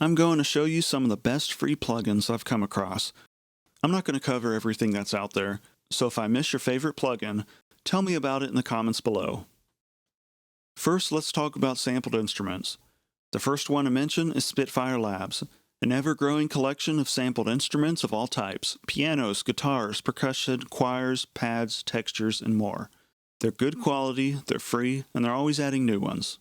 I'm going to show you some of the best free plugins I've come across. I'm not going to cover everything that's out there, so if I miss your favorite plugin, tell me about it in the comments below. First, let's talk about sampled instruments. The first one to mention is Spitfire Labs, an ever-growing collection of sampled instruments of all types: pianos, guitars, percussion, choirs, pads, textures, and more. They're good quality, they're free, and they're always adding new ones.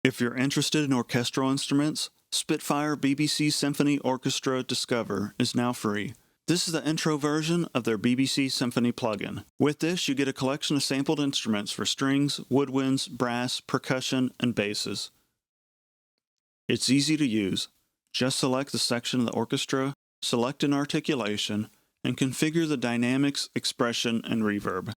If you're interested in orchestral instruments, Spitfire BBC Symphony Orchestra Discover is now free. This is the intro version of their BBC Symphony plugin. With this, you get a collection of sampled instruments for strings, woodwinds, brass, percussion, and basses. It's easy to use. Just select the section of the orchestra, select an articulation, and configure the dynamics, expression, and reverb.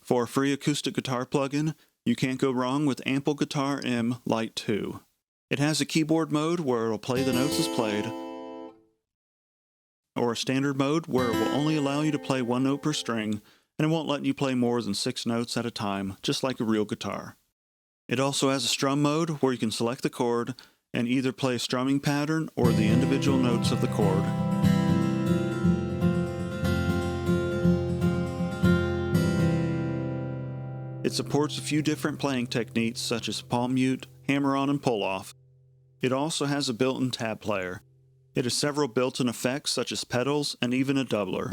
For a free acoustic guitar plugin, you can't go wrong with Ample Guitar M Lite 2. It has a keyboard mode where it'll play the notes as played, or a standard mode where it will only allow you to play one note per string, and it won't let you play more than 6 notes at a time, just like a real guitar. It also has a strum mode where you can select the chord and either play a strumming pattern or the individual notes of the chord. It supports a few different playing techniques such as palm mute, hammer-on, and pull-off. It also has a built-in tab player. It has several built-in effects such as pedals and even a doubler.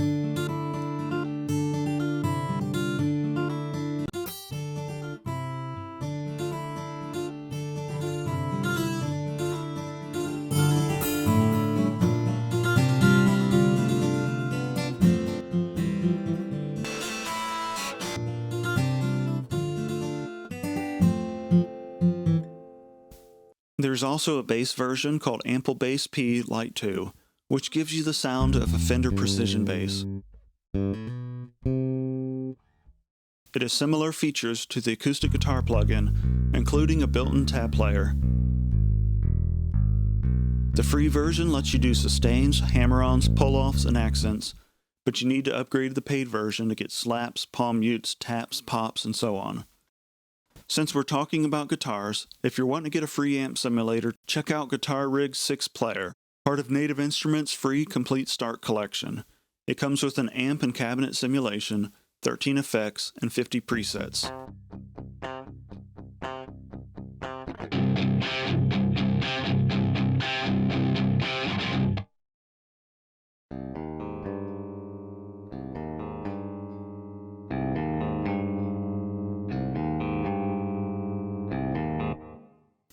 There's also a bass version called Ample Bass P Lite 2, which gives you the sound of a Fender Precision bass. It has similar features to the acoustic guitar plugin, including a built-in tab player. The free version lets you do sustains, hammer-ons, pull-offs, and accents, but you need to upgrade the paid version to get slaps, palm mutes, taps, pops, and so on. Since we're talking about guitars, if you're wanting to get a free amp simulator, check out Guitar Rig 6 Player, part of Native Instruments' free Complete Start collection. It comes with an amp and cabinet simulation, 13 effects, and 50 presets.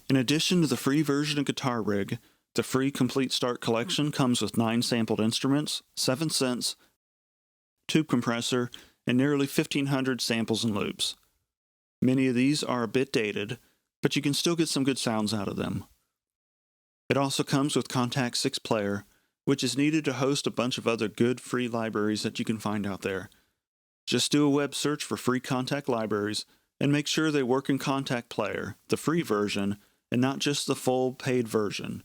In addition to the free version of Guitar Rig, the free Complete Start collection comes with 9 sampled instruments, 7 synths, tube compressor, and nearly 1,500 samples and loops. Many of these are a bit dated, but you can still get some good sounds out of them. It also comes with Kontakt 6 Player, which is needed to host a bunch of other good free libraries that you can find out there. Just do a web search for free Kontakt libraries and make sure they work in Kontakt Player, the free version, and not just the full paid version.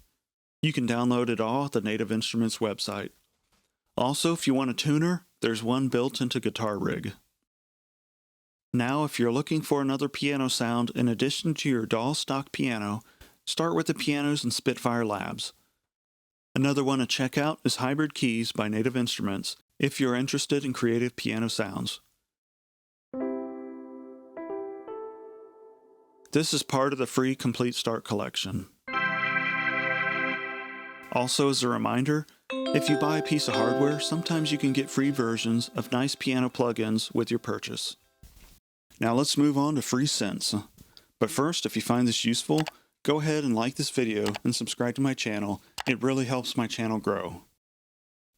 You can download it all at the Native Instruments website. Also, if you want a tuner, there's one built into Guitar Rig. Now, if you're looking for another piano sound in addition to your DAW stock piano, start with the pianos in Spitfire Labs. Another one to check out is Hybrid Keys by Native Instruments if you're interested in creative piano sounds. This is part of the free Complete Start collection. Also, as a reminder, if you buy a piece of hardware, sometimes you can get free versions of nice piano plugins with your purchase. Now let's move on to free synths. But first, if you find this useful, go ahead and like this video and subscribe to my channel. It really helps my channel grow.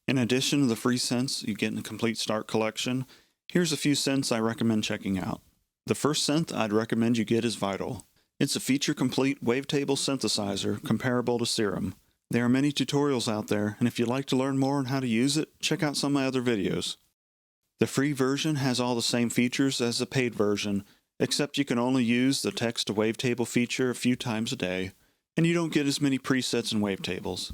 In addition to the free synths you get in the Complete Start collection, here's a few synths I recommend checking out. The first synth I'd recommend you get is Vital. It's a feature-complete wavetable synthesizer comparable to Serum. There are many tutorials out there, and if you'd like to learn more on how to use it, check out some of my other videos. The free version has all the same features as the paid version, except you can only use the text to wavetable feature a few times a day, and you don't get as many presets and wavetables.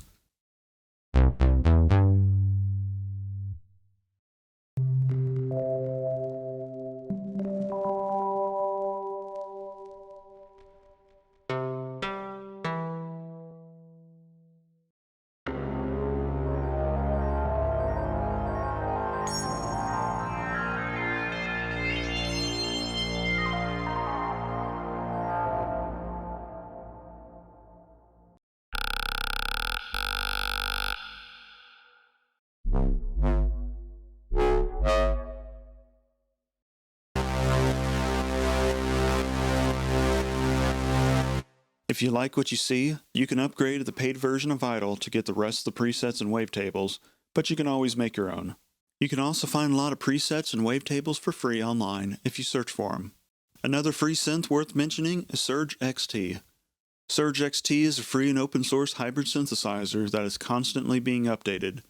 If you like what you see, you can upgrade to the paid version of Vital to get the rest of the presets and wavetables, but you can always make your own. You can also find a lot of presets and wavetables for free online if you search for them. Another free synth worth mentioning is Surge XT. Surge XT is a free and open source hybrid synthesizer that is constantly being updated.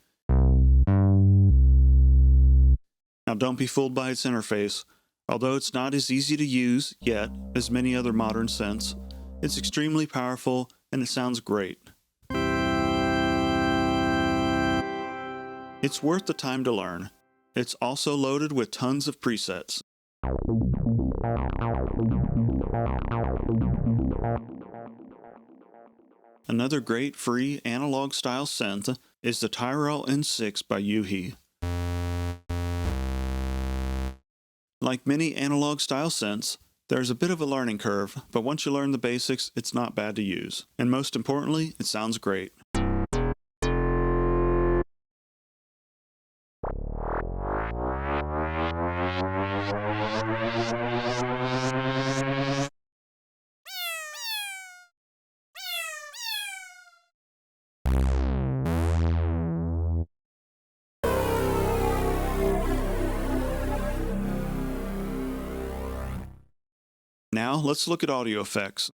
Now don't be fooled by its interface. Although it's not as easy to use yet as many other modern synths, it's extremely powerful and it sounds great. It's worth the time to learn. It's also loaded with tons of presets. Another great free analog style synth is the Tyrell N6 by Yuhi. Like many analog style synths, there's a bit of a learning curve, but once you learn the basics, it's not bad to use. And most importantly, it sounds great. Now, let's look at audio effects.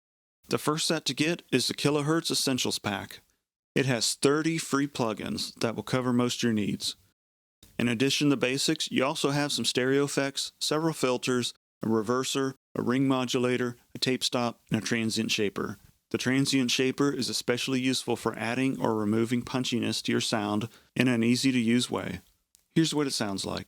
The first set to get is the Kilohertz Essentials Pack. It has 30 free plugins that will cover most of your needs. In addition to the basics, you also have some stereo effects, several filters, a reverser, a ring modulator, a tape stop, and a transient shaper. The transient shaper is especially useful for adding or removing punchiness to your sound in an easy-to-use way. Here's what it sounds like.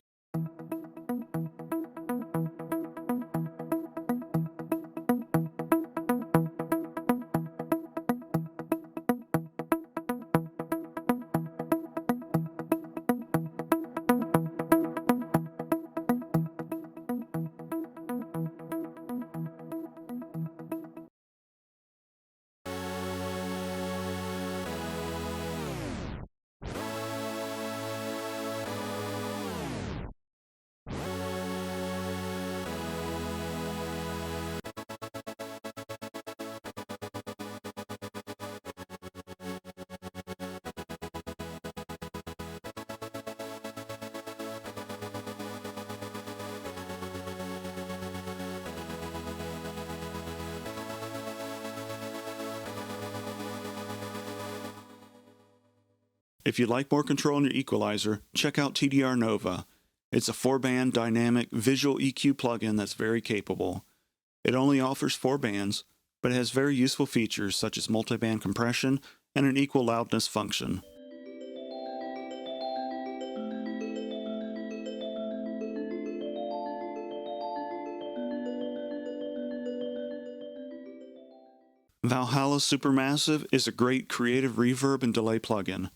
If you'd like more control on your equalizer, check out TDR Nova. It's a 4-band dynamic visual EQ plugin that's very capable. It only offers 4 bands, but it has very useful features such as multi-band compression and an equal loudness function. Valhalla Supermassive is a great creative reverb and delay plugin.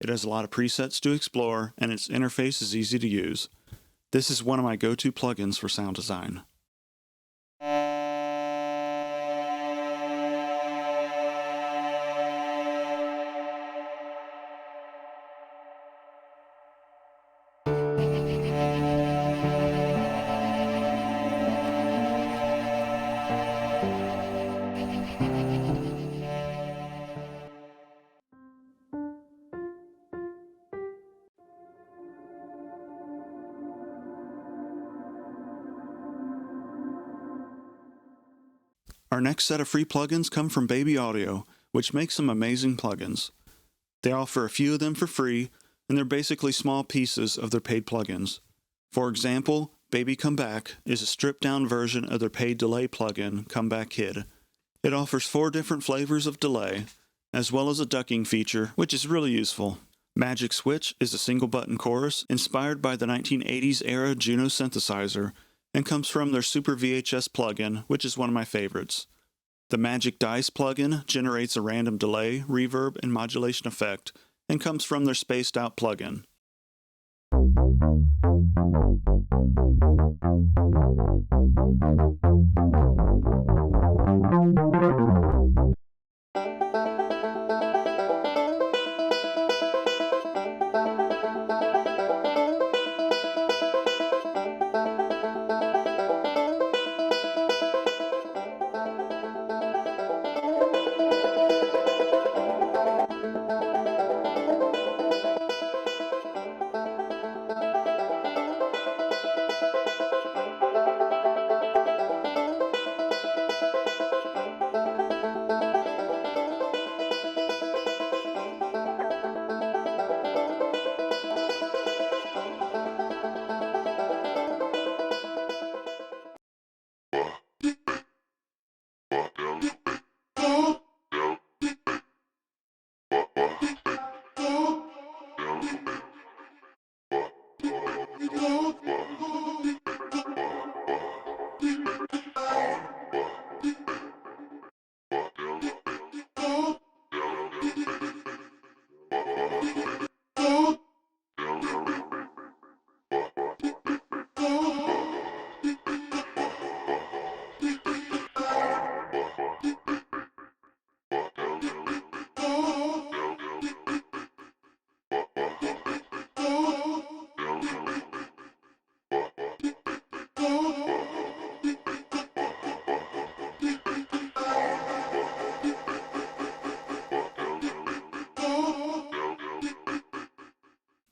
It has a lot of presets to explore, and its interface is easy to use. This is one of my go-to plugins for sound design. Our next set of free plugins come from Baby Audio, which makes some amazing plugins. They offer a few of them for free, and they're basically small pieces of their paid plugins. For example, Baby Come Back is a stripped-down version of their paid delay plugin, Come Back Kid. It offers 4 different flavors of delay, as well as a ducking feature, which is really useful. Magic Switch is a single-button chorus inspired by the 1980s era Juno synthesizer, and comes from their Super VHS plugin, which is one of my favorites. The Magic Dice plugin generates a random delay, reverb, and modulation effect, and comes from their Spaced Out plugin.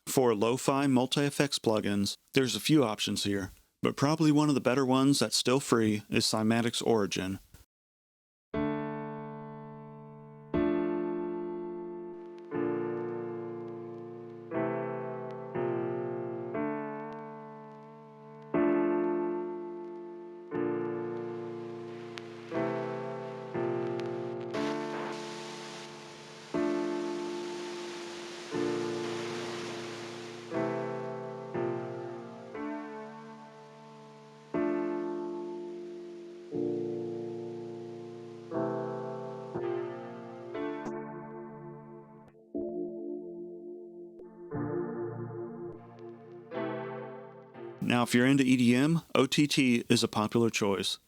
For lo-fi multi-effects plugins, there's a few options here, but probably one of the better ones that's still free is Cymatics Origin. Now, if you're into EDM, OTT is a popular choice.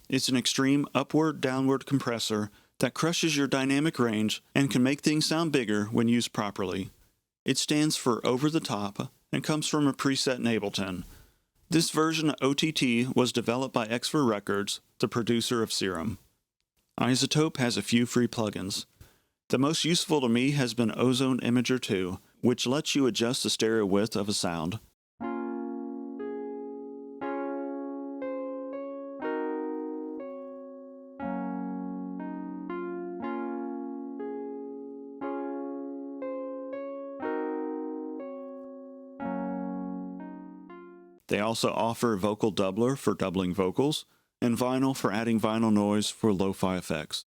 It's an extreme upward-downward compressor that crushes your dynamic range and can make things sound bigger when used properly. It stands for Over the Top and comes from a preset in Ableton. This version of OTT was developed by Xfer Records, the producer of Serum. iZotope has a few free plugins. The most useful to me has been Ozone Imager 2, which lets you adjust the stereo width of a sound. They also offer Vocal Doubler for doubling vocals, and Vinyl for adding vinyl noise for lo-fi effects.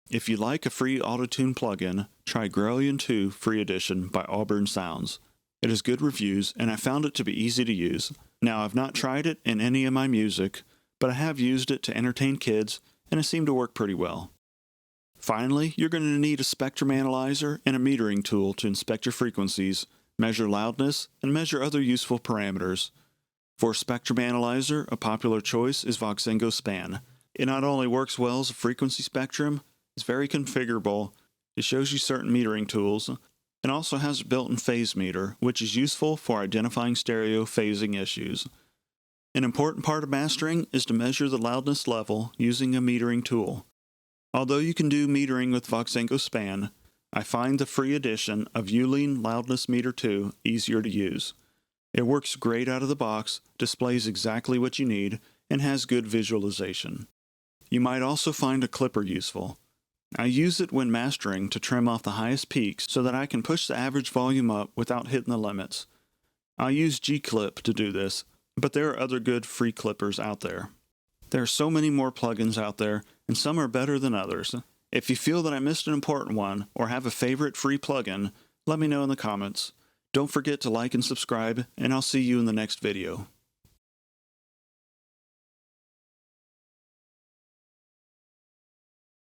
If you like a free autotune plugin, try Grellian 2 Free Edition by Auburn Sounds. It has good reviews, and I found it to be easy to use. Now, I've not tried it in any of my music, but I have used it to entertain kids, and it seemed to work pretty well. Finally, you're going to need a spectrum analyzer and a metering tool to inspect your frequencies, measure loudness, and measure other useful parameters. For a spectrum analyzer, a popular choice is Voxengo Span. It not only works well as a frequency spectrum, it's very configurable, it shows you certain metering tools, and also has a built-in phase meter, which is useful for identifying stereo phasing issues. An important part of mastering is to measure the loudness level using a metering tool. Although you can do metering with Voxengo Span, I find the free edition of Uline Loudness Meter 2 easier to use. It works great out of the box, displays exactly what you need, and has good visualization. You might also find a clipper useful. I use it when mastering to trim off the highest peaks so that I can push the average volume up without hitting the limits. I use G-Clip to do this, but there are other good free clippers out there. There are so many more plugins out there, and some are better than others. If you feel that I missed an important one, or have a favorite free plugin, let me know in the comments. Don't forget to like and subscribe, and I'll see you in the next video.